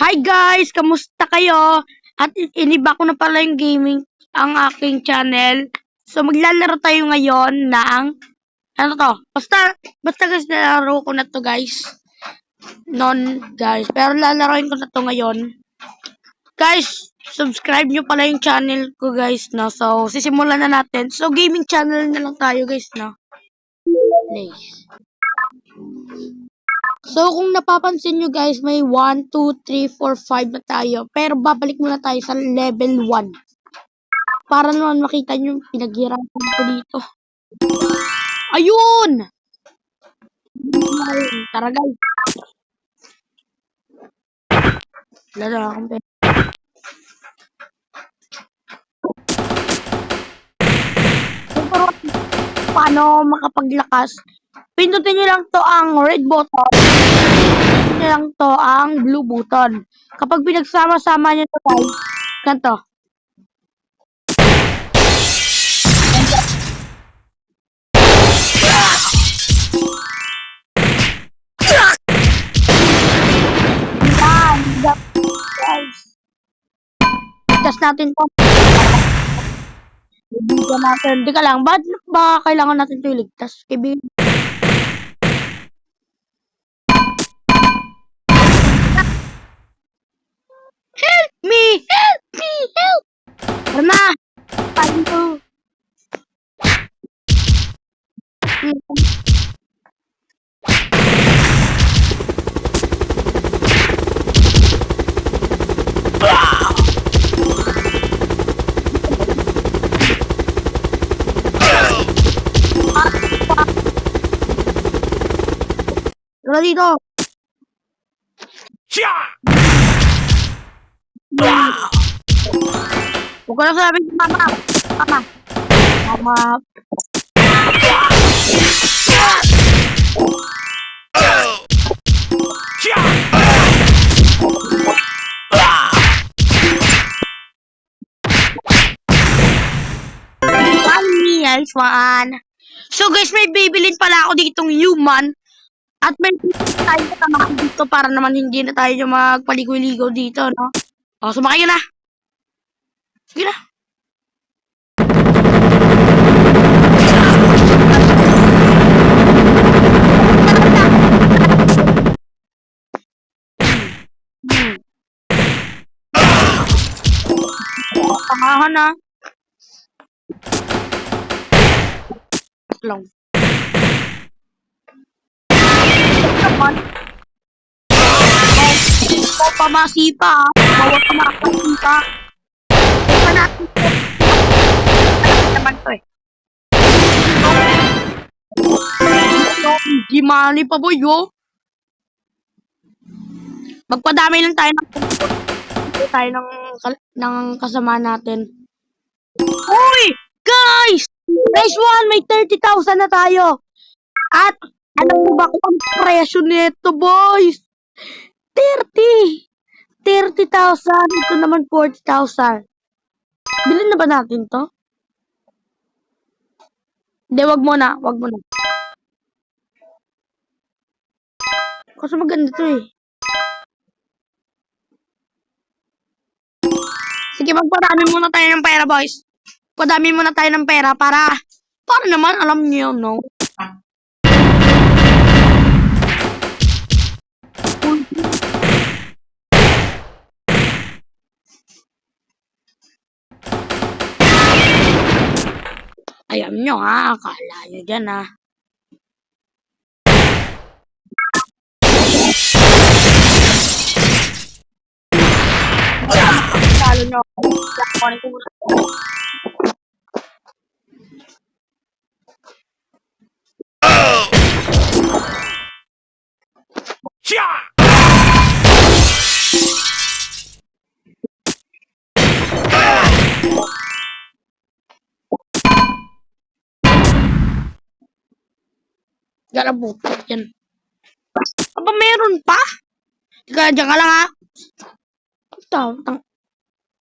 Hi guys! Kamusta kayo? At iniba ko na pala yung gaming ang aking channel. So maglalaro tayo ngayon ng ano to? Basta guys, nalaro ko na to guys. Guys. Pero lalaroin ko na to ngayon. Guys, subscribe nyo pala yung channel ko guys, no? So sisimulan na natin. So gaming channel na lang tayo guys, no? Nice. So, kung napapansin nyo guys, may 1, 2, 3, 4, 5 na tayo. Pero babalik muna tayo sa level 1. Para naman makita nyo yung pinaghirapan ko dito. Ayun! Tara guys. Wala na akong pera. Pero, paano makapaglakas? Pindutin nyo lang to ang red button. Pindutin nyo lang to ang blue button. Kapag pinagsama-sama nyo to guys, ganito. Guys. Test natin to. Ibigyan natin. Di ka lang. Baka kailangan natin ito iligtas? Kaibigan. Help me! Help me! Help! Tara na! Tayo to. Tara dito! Huwag ko lang sabi si Mama. Mama. Nice one. So guys, may bibilin pala ako ditong human. At may tayo na dito para naman hindi na tayo magpaligoy-ligaw dito, no? O, sumakay na. Sige na. Tamahan na. Lang. Pamasipa. Bawat pamasipa. Ito natin ito. Naman to eh. Gimali pa boy, yo. Magpadami lang tayo ng kasama natin. Uy! Guys! Guys, may 30,000 na tayo. At, alam mo ba kung ang presyo nito, boys? 30,000. Ito naman 40,000. Bilhin na ba natin to? Hindi, wag mo na. Kasi maganda to eh. Sige, magpadami muna tayo ng pera, boys. Padami muna tayo ng pera para naman, alam niyo, no? Ayan nyo ha, akala nyo dyan ha. Lalo nyo ako. Garabutot yan. Aba, meron pa? Teka, dyan ka lang ha.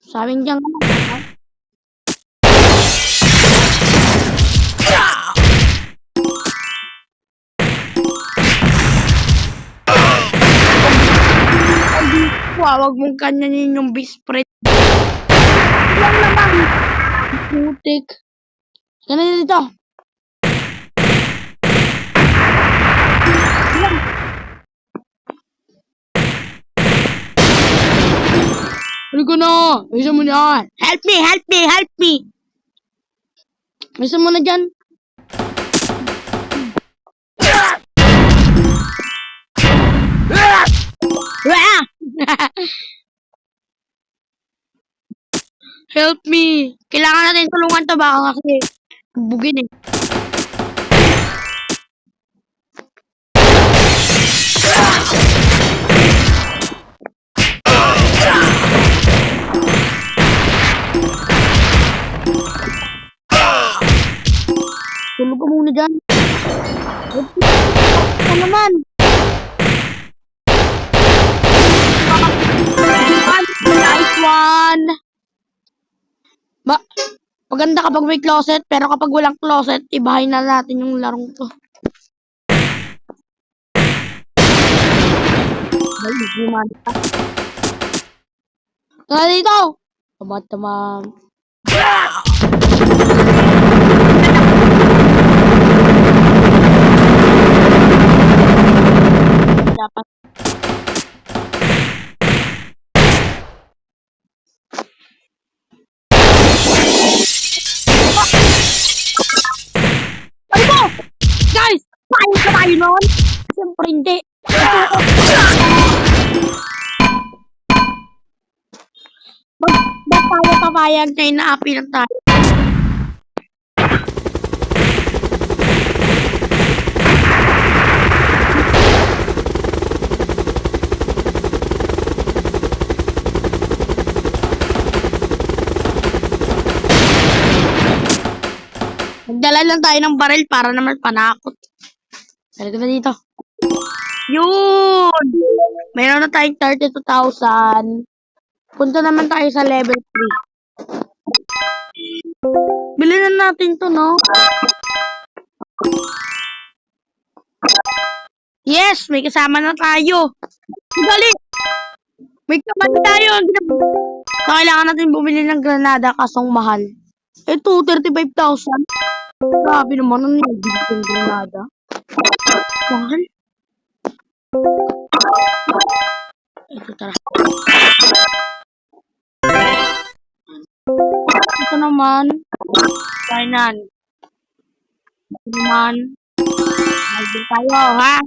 Sabing dyan ka lang ha. Wag mong kanyanin yung best friend. Lang naman. Putik. Ganun dito. Ano ko na? Isa mo na. Help me, help me, help me. Isa mo na dyan. Help me. Kailangan natin tulungan to baka kasi bugin eh. Tulog ka muna dyan. Ito naman. Nice one. Maganda kapag may closet, pero kapag walang closet, ibahin na natin yung larong to. Tara dito! Tamad-tamad. Dapat. Ano mo? Guys! Paano ka tayo nun? Siyempre hindi. Ba't tayo papayag na inaapi lang tayo? Magdala lang tayo ng baril para naman panakot. Talaga na dito. Yun! Mayroon na tayong 32,000. Punta naman tayo sa level 3. Bilhin na natin to, no? Yes! May kasama na tayo. Dali! May kasama tayo. So, kailangan natin bumili ng granada kasong mahal. Ito, 35,000. Grabe naman ang nilagay yung granada. Mahal. Ito, tara. Ito naman. Kainan. Ito naman. Magiging tayo, ha?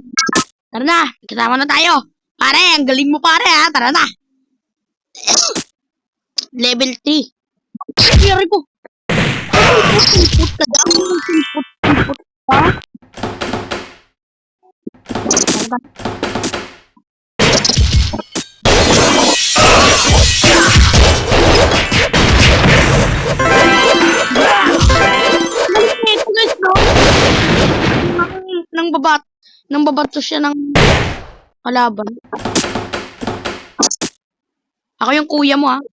Tara na. Kasama na tayo. Pare, ang galing mo pare, ha? Tara na. Level 3. Kiri po. Input ka daw. Input ka. Nang babato siya ng kalaban. Ako yung kuya mo, ha?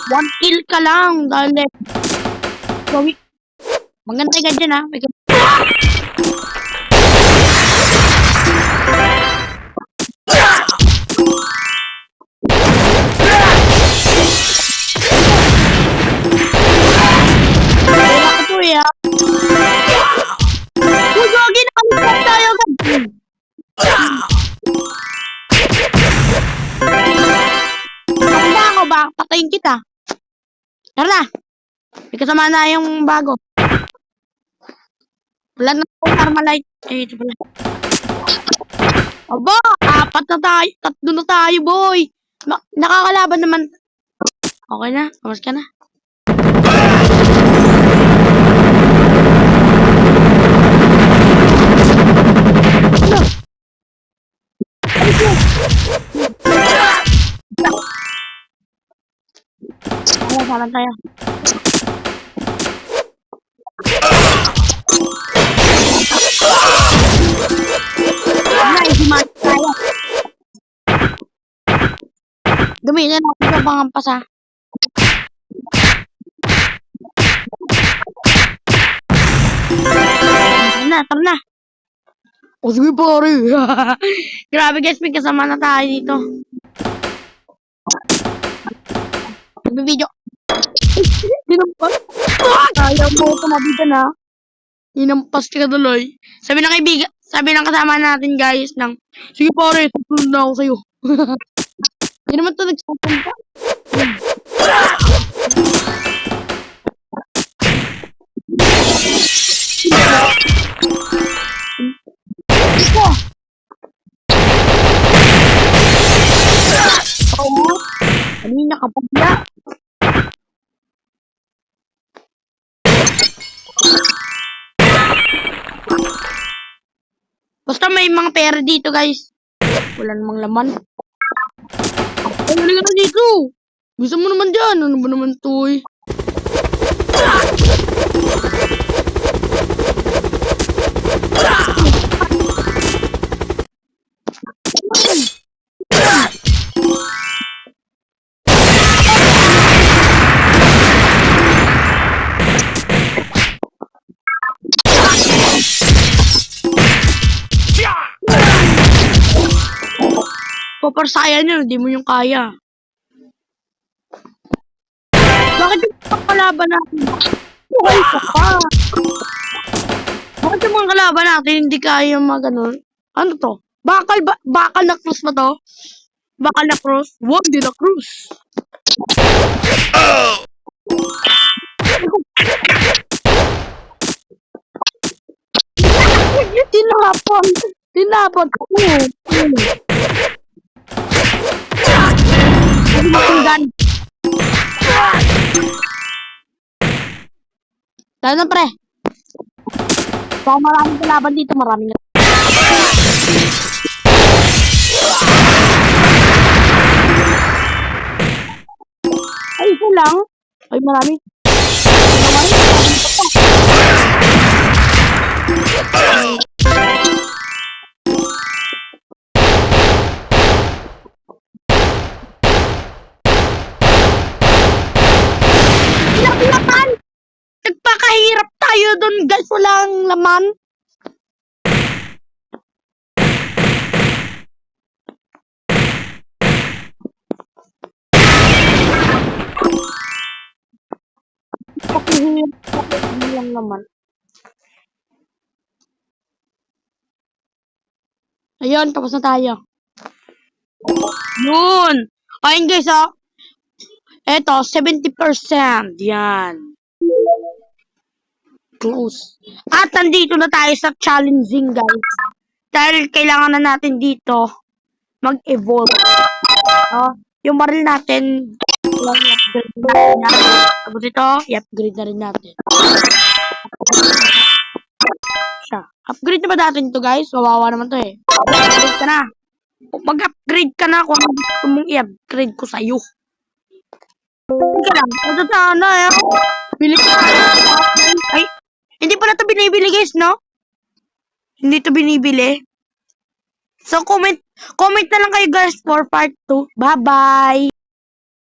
One kill ka lang. Dali. Gawi. Magantay ka dyan, ha? Patayin kita. Tara na. May kasama na yung bago. Wala na akong Armalite. Eh, ito pala. Aba, 4 na tayo. 3 na tayo, boy. Nakakalaban naman. Okay na. Kamas ka na. Salam tayo. Gamitin natin sa pangampas, ha. Tara na. O sige pare. Grabe guys, may kasama na tayo dito. Nag-video. Hinampas. Ayaw mo tumabitan ha. Hinampas ka tuloy. Sabi ng kaibigan, sabi ng kasama natin guys ng, sige pare, susunod na ako sa'yo. Hindi naman ito nagsapunta. Kanina ka pa pala. Basta may mga pera dito guys. Wala namang laman. Ay, wala ka na dito. Gusto mo naman dyan. Ano ba naman to eh? Paparsaya nyo, hindi mo yung kaya. Bakit yung mga kalaban natin? Okay ka pa. Bakit yung mga kalaban natin hindi kaya mag-ano? Ano to? Bakal na cruise ba to? Bakal na cruise? Wag din na cruise. Tinapon. Tinapon ko. Gun. Dahil na pre. So, maraming kalaban dito. Maraming ay, ito lang. Ay, marami. Laman! Nagpakahirap tayo dun, guys. Walang laman. Walang laman. Ayun, tapos na tayo. Yun! Ayun guys, oh. Eto, 70%. Yan. Close. At nandito na tayo sa challenging, guys. Dahil kailangan na natin dito mag-evolve. Yung baril natin, i-upgrade natin. Tapos ito, i-upgrade na rin natin. Siya. Upgrade na ba natin ito, guys? Wawawa naman to eh. Upgrade ka na. Mag-upgrade ka na kung ano gusto mong i-upgrade ko sa'yo. Hindi ka lang. Ito sana eh. Bili ka na. Ay, hindi pa na ito binibili guys, no? Hindi ito binibili. So, comment na lang kayo guys for part 2. Bye-bye!